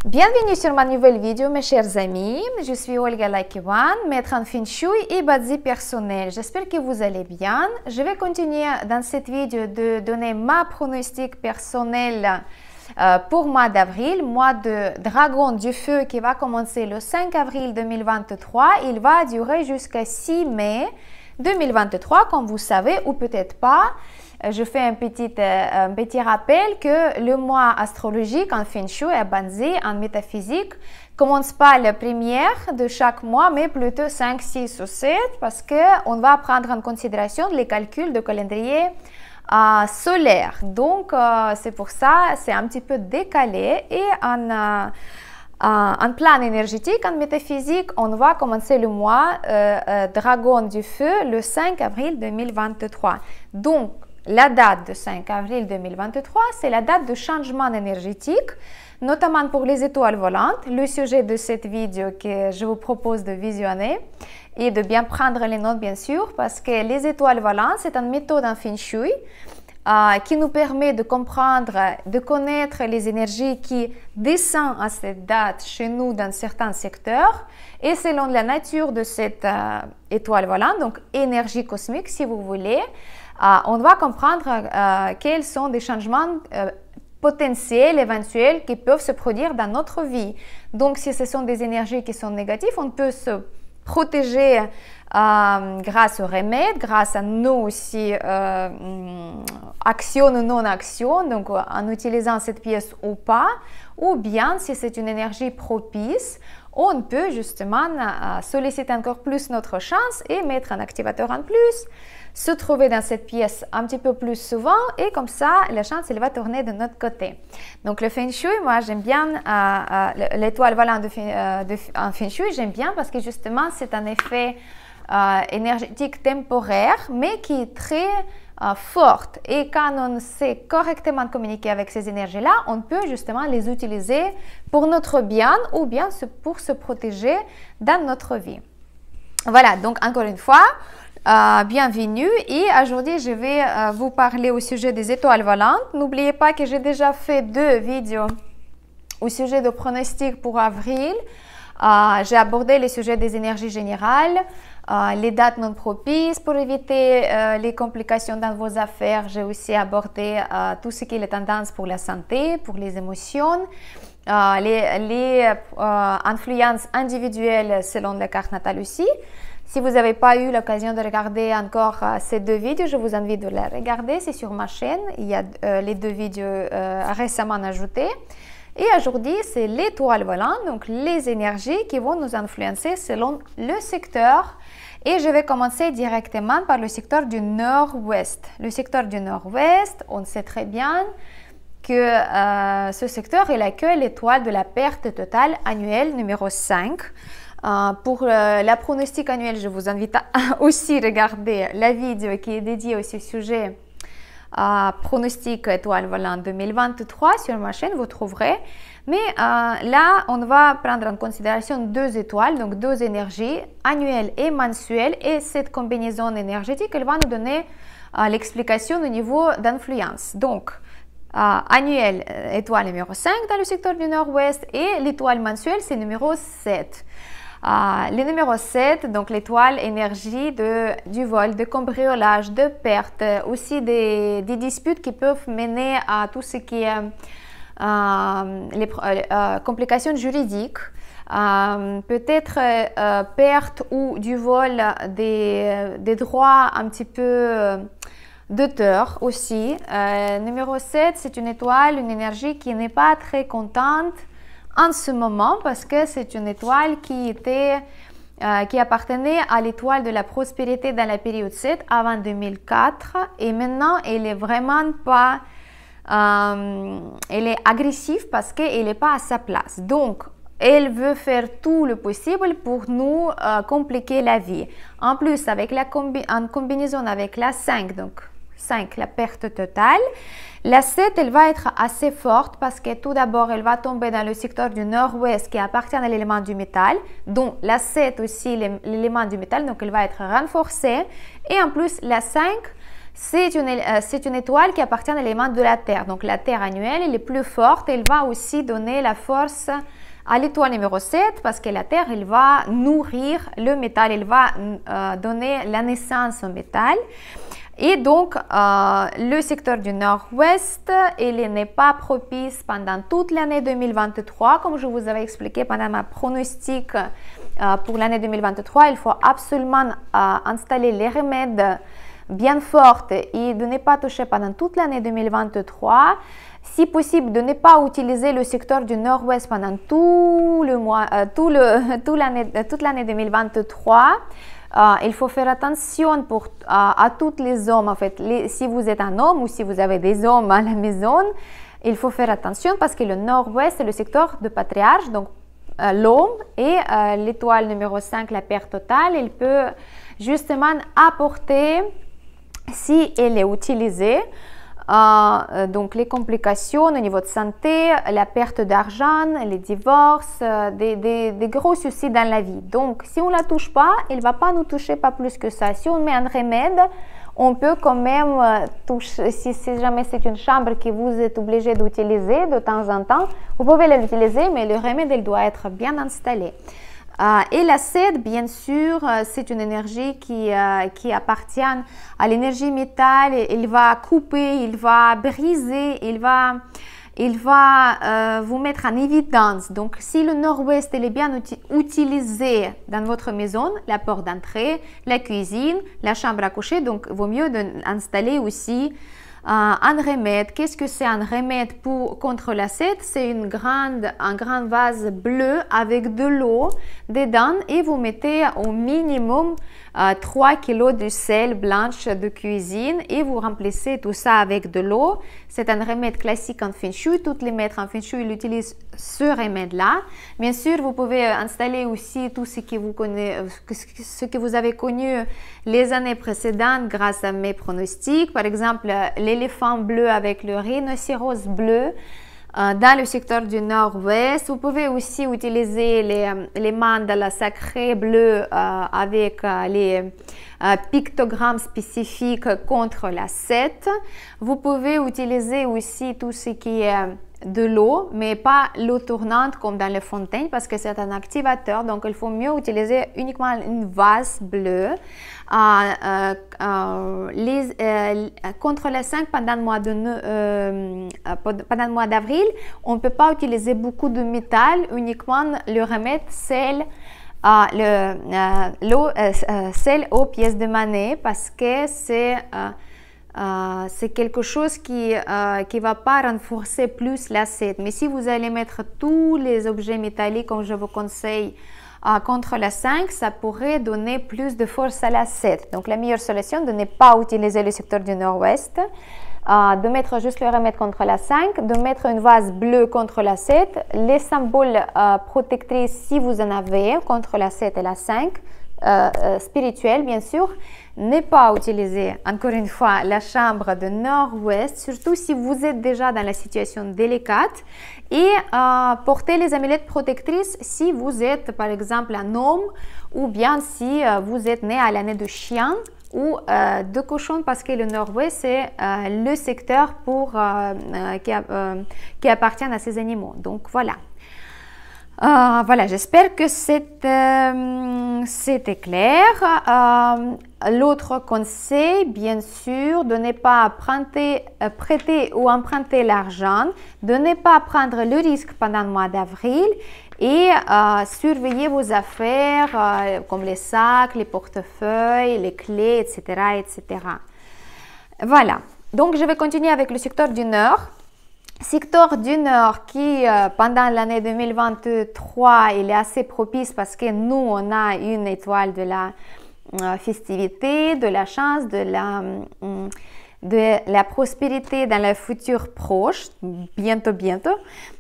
Bienvenue sur ma nouvelle vidéo mes chers amis, je suis Olga Lakiwan, maître en Feng Shui et Bazi personnel. J'espère que vous allez bien. Je vais continuer dans cette vidéo de donner ma pronostic personnel pour mois d'avril, mois de Dragon du Feu qui va commencer le 5 avril 2023. Il va durer jusqu'à 6 mai 2023 comme vous savez ou peut-être pas. Je fais un petit rappel que le mois astrologique en Feng Shui et Bazi en métaphysique commence pas la première de chaque mois, mais plutôt 5, 6 ou 7 parce qu'on va prendre en considération les calculs de calendrier solaire. Donc, c'est pour ça, c'est un petit peu décalé et en plan énergétique, en métaphysique, on va commencer le mois Dragon du Feu le 5 avril 2023. Donc, la date de 5 avril 2023, c'est la date de changement énergétique, notamment pour les étoiles volantes, le sujet de cette vidéo que je vous propose de visionner et de bien prendre les notes bien sûr, parce que les étoiles volantes, c'est une méthode en Feng Shui qui nous permet de comprendre, de connaître les énergies qui descendent à cette date chez nous dans certains secteurs et selon la nature de cette étoile volante, donc énergie cosmique si vous voulez, on va comprendre quels sont des changements potentiels, éventuels qui peuvent se produire dans notre vie. Donc, si ce sont des énergies qui sont négatives, on peut se protéger grâce aux remèdes, grâce à nos aussi actions ou non-actions, donc en utilisant cette pièce ou pas, ou bien si c'est une énergie propice, on peut justement solliciter encore plus notre chance et mettre un activateur en plus, se trouver dans cette pièce un petit peu plus souvent et comme ça, la chance, elle va tourner de notre côté. Donc, le Feng Shui, moi, j'aime bien l'étoile volante en Feng Shui, j'aime bien parce que justement, c'est un effet énergétique temporaire, mais qui est très forte. Et quand on sait correctement communiquer avec ces énergies-là, on peut justement les utiliser pour notre bien ou bien pour se protéger dans notre vie. Voilà, donc encore une fois, bienvenue et aujourd'hui je vais vous parler au sujet des étoiles volantes. N'oubliez pas que j'ai déjà fait 2 vidéos au sujet de pronostics pour avril. J'ai abordé le sujet des énergies générales, les dates non propices pour éviter les complications dans vos affaires. J'ai aussi abordé tout ce qui est les tendances pour la santé, pour les émotions, les influences individuelles selon la carte natale aussi. Si vous n'avez pas eu l'occasion de regarder encore ces 2 vidéos, je vous invite de les regarder. C'est sur ma chaîne. Il y a les 2 vidéos récemment ajoutées. Et aujourd'hui, c'est l'étoile volante, donc les énergies qui vont nous influencer selon le secteur. Et je vais commencer directement par le secteur du nord-ouest. Le secteur du nord-ouest, on sait très bien que ce secteur, il accueille l'étoile de la perte totale annuelle numéro 5. Pour la pronostic annuel, je vous invite à aussi regarder la vidéo qui est dédiée à ce sujet. Pronostic étoile volante 2023 sur ma chaîne, vous trouverez. Mais là, on va prendre en considération 2 étoiles, donc 2 énergies annuelles et mensuelles. Et cette combinaison énergétique, elle va nous donner l'explication au niveau d'influence. Donc, annuelle, étoile numéro 5 dans le secteur du nord-ouest et l'étoile mensuelle, c'est numéro 7. Le numéro 7, donc l'étoile énergie du vol, de cambriolage, de perte, aussi des disputes qui peuvent mener à tout ce qui est les complications juridiques, peut-être perte ou du vol des droits un petit peu d'auteur aussi. Numéro 7, c'est une étoile, une énergie qui n'est pas très contente en ce moment parce que c'est une étoile qui appartenait à l'étoile de la prospérité dans la période 7 avant 2004 et maintenant elle est vraiment pas elle est agressive parce qu'elle n'est pas à sa place. Donc elle veut faire tout le possible pour nous compliquer la vie. En plus, avec en combinaison avec la 5, donc 5, la perte totale, la 7, elle va être assez forte parce que tout d'abord, elle va tomber dans le secteur du nord-ouest qui appartient à l'élément du métal. Donc, la 7 aussi, l'élément du métal, donc elle va être renforcée. Et en plus, la 5, c'est une étoile qui appartient à l'élément de la Terre. Donc la Terre annuelle, elle est plus forte, elle va aussi donner la force à l'étoile numéro 7 parce que la Terre, elle va nourrir le métal, elle va donner la naissance au métal. Et donc, le secteur du nord-ouest, il n'est pas propice pendant toute l'année 2023. Comme je vous avais expliqué pendant ma pronostic pour l'année 2023, il faut absolument installer les remèdes bien fortes et de ne pas toucher pendant toute l'année 2023. Si possible, de ne pas utiliser le secteur du nord-ouest pendant toute l'année 2023. Il faut faire attention à tous les hommes. En fait, si vous êtes un homme ou si vous avez des hommes à la maison, il faut faire attention parce que le nord-ouest, c'est le secteur de patriarche, donc l'homme, et l'étoile numéro 5, la perte totale, il peut justement apporter, si elle est utilisée, donc les complications au niveau de santé, la perte d'argent, les divorces, des gros soucis dans la vie. Donc, si on ne la touche pas, elle ne va pas nous toucher pas plus que ça. Si on met un remède, on peut quand même toucher, si jamais c'est une chambre que vous êtes obligé d'utiliser de temps en temps, vous pouvez l'utiliser, mais le remède, il doit être bien installé. Et la 7, bien sûr, c'est une énergie qui appartient à l'énergie métal. Il va couper, il va briser, il va vous mettre en évidence. Donc, si le nord-ouest est bien utilisé dans votre maison, la porte d'entrée, la cuisine, la chambre à coucher, donc il vaut mieux d'installer aussi un remède. Qu'est-ce que c'est un remède contre la 7? C'est un grand vase bleu avec de l'eau dedans et vous mettez au minimum 3 kg de sel blanche de cuisine et vous remplissez tout ça avec de l'eau. C'est un remède classique en Feng Shui. Tous les maîtres en Feng Shui utilisent ce remède-là. Bien sûr, vous pouvez installer aussi tout ce que vous avez connu les années précédentes grâce à mes pronostics. Par exemple, l'éléphant bleu avec le rhinocéros bleu dans le secteur du nord-ouest. Vous pouvez aussi utiliser les mandalas sacrés bleus avec les pictogrammes spécifiques contre la 7. Vous pouvez utiliser aussi tout ce qui est de l'eau, mais pas l'eau tournante comme dans les fontaines parce que c'est un activateur. Donc, il faut mieux utiliser uniquement une vase bleue. Contre les 5 pendant le mois d'avril, on ne peut pas utiliser beaucoup de métal, uniquement le remède sel, sel aux pièces de monnaie parce que c'est quelque chose qui ne va pas renforcer plus la 7. Mais si vous allez mettre tous les objets métalliques comme je vous conseille contre la 5, ça pourrait donner plus de force à la 7. Donc la meilleure solution de ne pas utiliser le secteur du nord-ouest, de mettre juste le remède contre la 5, de mettre une vase bleue contre la 7, les symboles protectrices si vous en avez contre la 7 et la 5, spirituel bien sûr, ne pas utiliser encore une fois la chambre de nord-ouest, surtout si vous êtes déjà dans la situation délicate, et porter les amulettes protectrices si vous êtes par exemple un homme ou bien si vous êtes né à l'année de chien ou de cochon parce que le nord-ouest c'est le secteur qui appartient à ces animaux. Donc voilà. Voilà, j'espère que c'était clair. L'autre conseil, bien sûr, de ne pas prêter ou emprunter l'argent, de ne pas prendre le risque pendant le mois d'avril et surveiller vos affaires comme les sacs, les portefeuilles, les clés, etc., etc. Voilà, donc je vais continuer avec le secteur du Nord. Secteur du Nord qui, pendant l'année 2023, il est assez propice parce que nous, on a une étoile de la festivité, de la chance, de la prospérité dans le futur proche, bientôt.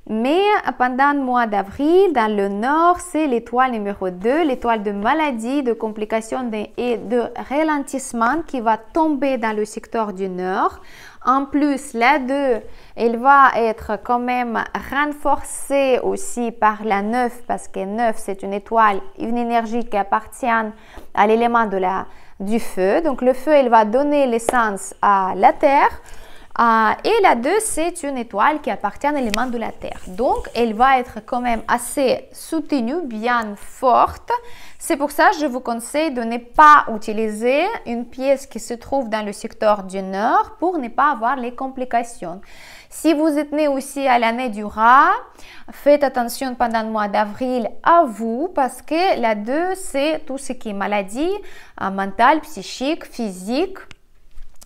Mais pendant le mois d'avril, dans le Nord, c'est l'étoile numéro 2, l'étoile de maladie, de complications et de ralentissement qui va tomber dans le secteur du Nord. En plus, la 2, elle va être quand même renforcée aussi par la 9 parce que 9, c'est une étoile, une énergie qui appartient à l'élément de la du feu. Donc le feu, il va donner l'essence à la terre. Et la 2, c'est une étoile qui appartient à l'élément de la terre. Donc, elle va être quand même assez soutenue, bien forte. C'est pour ça que je vous conseille de ne pas utiliser une pièce qui se trouve dans le secteur du nord pour ne pas avoir les complications. Si vous êtes né aussi à l'année du rat, faites attention pendant le mois d'avril à vous parce que la 2, c'est tout ce qui est maladie mentale, psychique, physique.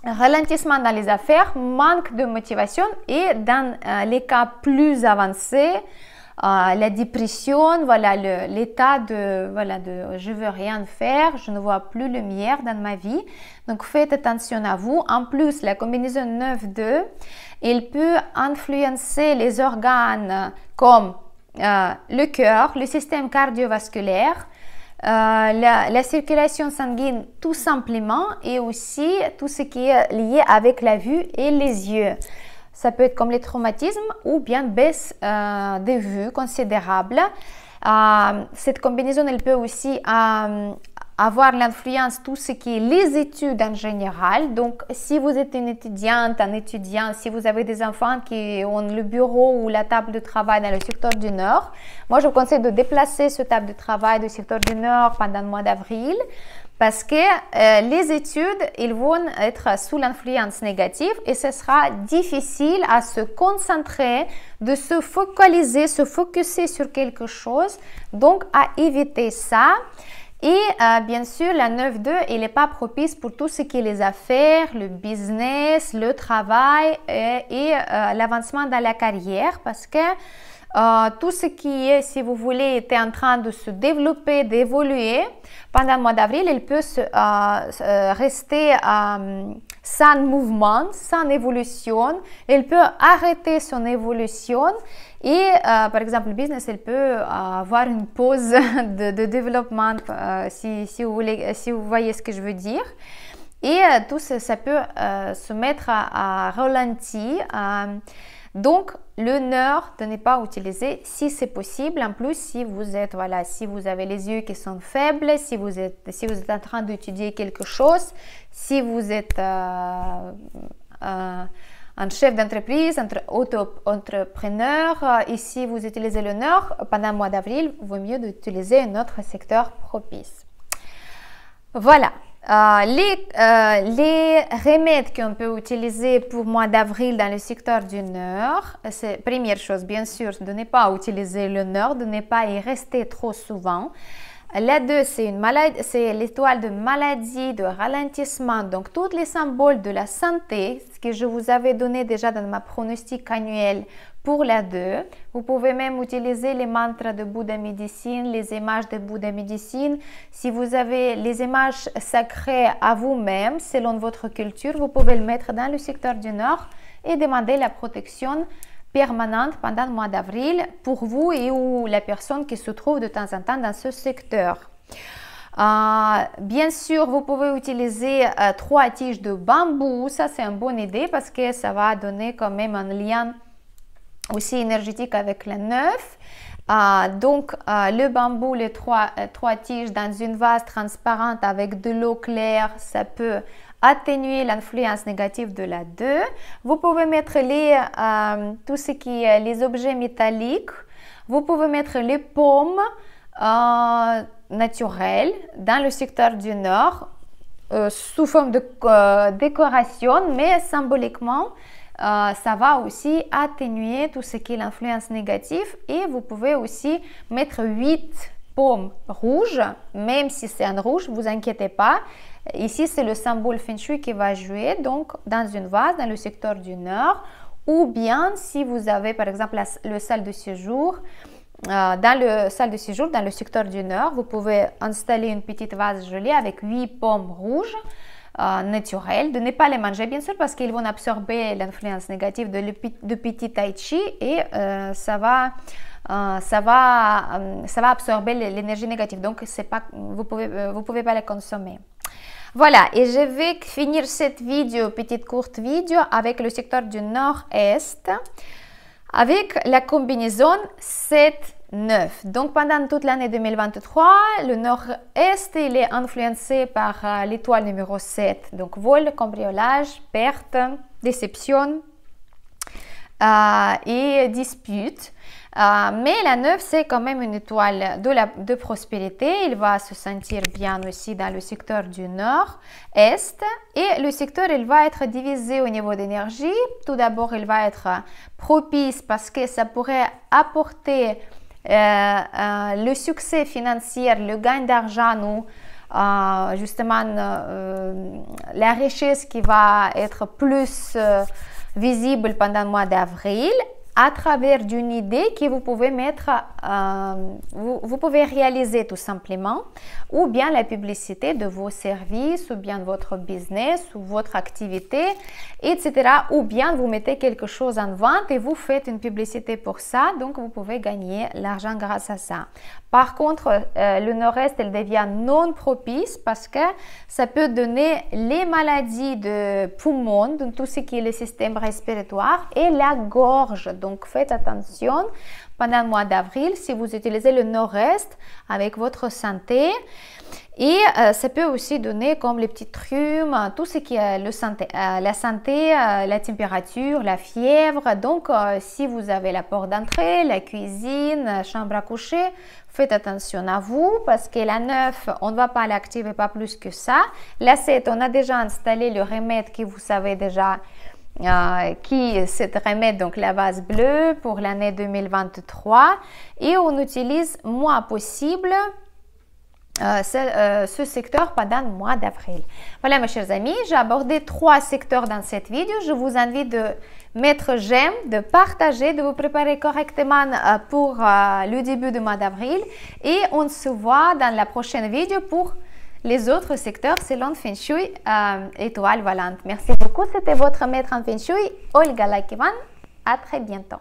Ralentissement dans les affaires, manque de motivation et dans les cas plus avancés, la dépression, voilà l'état de je veux rien faire, je ne vois plus le lumière dans ma vie. Donc faites attention à vous. En plus, la combinaison 9-2, elle peut influencer les organes comme le cœur, le système cardiovasculaire, la circulation sanguine tout simplement et aussi tout ce qui est lié avec la vue et les yeux. Ça peut être comme les traumatismes ou bien baisse de vue considérable. Cette combinaison, elle peut aussi avoir l'influence tout ce qui est les études en général. Donc, si vous êtes une étudiante, un étudiant, si vous avez des enfants qui ont le bureau ou la table de travail dans le secteur du Nord, moi, je vous conseille de déplacer ce table de travail du secteur du Nord pendant le mois d'avril parce que les études, ils vont être sous l'influence négative et ce sera difficile à se concentrer, de se focaliser, se focuser sur quelque chose. Donc, à éviter ça. Et bien sûr, la 9-2, elle n'est pas propice pour tout ce qui est les affaires, le business, le travail et l'avancement dans la carrière parce que tout ce qui est, si vous voulez, était en train de se développer, d'évoluer, pendant le mois d'avril, il peut rester sans mouvement, sans évolution. Il peut arrêter son évolution et, par exemple, le business, il peut avoir une pause de développement, si vous voyez ce que je veux dire. Et tout ça peut se mettre à ralenti. Donc, le nord, de ne pas utiliser si c'est possible. En plus, si vous avez les yeux qui sont faibles, si vous êtes en train d'étudier quelque chose, si vous êtes un chef d'entreprise, auto-entrepreneur, et si vous utilisez le nord, pendant le mois d'avril, il vaut mieux d'utiliser un autre secteur propice. Voilà. Les remèdes qu'on peut utiliser pour le mois d'avril dans le secteur du Nord, c'est première chose, bien sûr, de ne pas utiliser le Nord, de ne pas y rester trop souvent. La 2, c'est l'étoile de maladie, de ralentissement, donc tous les symboles de la santé, ce que je vous avais donné déjà dans ma pronostic annuel pour la 2. Vous pouvez même utiliser les mantras de Bouddha Médecine, les images de Bouddha Médecine. Si vous avez les images sacrées à vous-même, selon votre culture, vous pouvez le mettre dans le secteur du Nord et demander la protection permanente pendant le mois d'avril pour vous et ou la personne qui se trouve de temps en temps dans ce secteur. Bien sûr, vous pouvez utiliser 3 tiges de bambou. Ça, c'est une bonne idée parce que ça va donner quand même un lien aussi énergétique avec la 9. Donc, le bambou, les 3 tiges dans une vase transparente avec de l'eau claire, ça peut atténuer l'influence négative de la 2. Vous pouvez mettre tout ce qui est les objets métalliques. Vous pouvez mettre les pommes naturelles dans le secteur du Nord sous forme de décoration, mais symboliquement, ça va aussi atténuer tout ce qui est l'influence négative et vous pouvez aussi mettre 8 pommes rouges, même si c'est un rouge, ne vous inquiétez pas. Ici, c'est le symbole Feng Shui qui va jouer, donc dans une vase, dans le secteur du Nord, ou bien si vous avez par exemple le salle de séjour, dans le salle de séjour, dans le secteur du Nord, vous pouvez installer une petite vase jolie avec 8 pommes rouges, naturelles, de ne pas les manger bien sûr parce qu'ils vont absorber l'influence négative de petit tai chi et ça va absorber l'énergie négative, donc c'est pas, vous pouvez pas les consommer. Voilà, et je vais finir cette vidéo, petite courte vidéo avec le secteur du Nord-Est avec la combinaison 7 9. Donc pendant toute l'année 2023, le nord-est il est influencé par l'étoile numéro 7. Donc vol, cambriolage, perte, déception et dispute. Mais la 9, c'est quand même une étoile de prospérité. Il va se sentir bien aussi dans le secteur du nord-est. Et le secteur, il va être divisé au niveau d'énergie. Tout d'abord, il va être propice parce que ça pourrait apporter le succès financier, le gain d'argent ou justement la richesse qui va être plus visible pendant le mois d'avril à travers d'une idée que vous pouvez mettre, vous pouvez réaliser tout simplement, ou bien la publicité de vos services, ou bien votre business, ou votre activité, etc. Ou bien vous mettez quelque chose en vente et vous faites une publicité pour ça, donc vous pouvez gagner l'argent grâce à ça. Par contre, le nord-est, elle devient non propice parce que ça peut donner les maladies de poumon, donc tout ce qui est le système respiratoire et la gorge. Donc, faites attention pendant le mois d'avril si vous utilisez le nord-est avec votre santé. Et ça peut aussi donner comme les petits rhumes, tout ce qui est la santé, la température, la fièvre. Donc, si vous avez la porte d'entrée, la cuisine, la chambre à coucher, faites attention à vous parce que la 9, on ne va pas l'activer pas plus que ça. La 7, on a déjà installé le remède que vous savez déjà qui cette remède, donc la vase bleue pour l'année 2023 et on utilise moins possible ce secteur pendant le mois d'avril. Voilà mes chers amis, j'ai abordé 3 secteurs dans cette vidéo. Je vous invite de mettre j'aime, de partager, de vous préparer correctement pour le début du mois d'avril et on se voit dans la prochaine vidéo pour les autres secteurs selon Feng Shui étoile volante. Merci beaucoup, c'était votre maître en Feng Shui, Olga Lakivan. À très bientôt.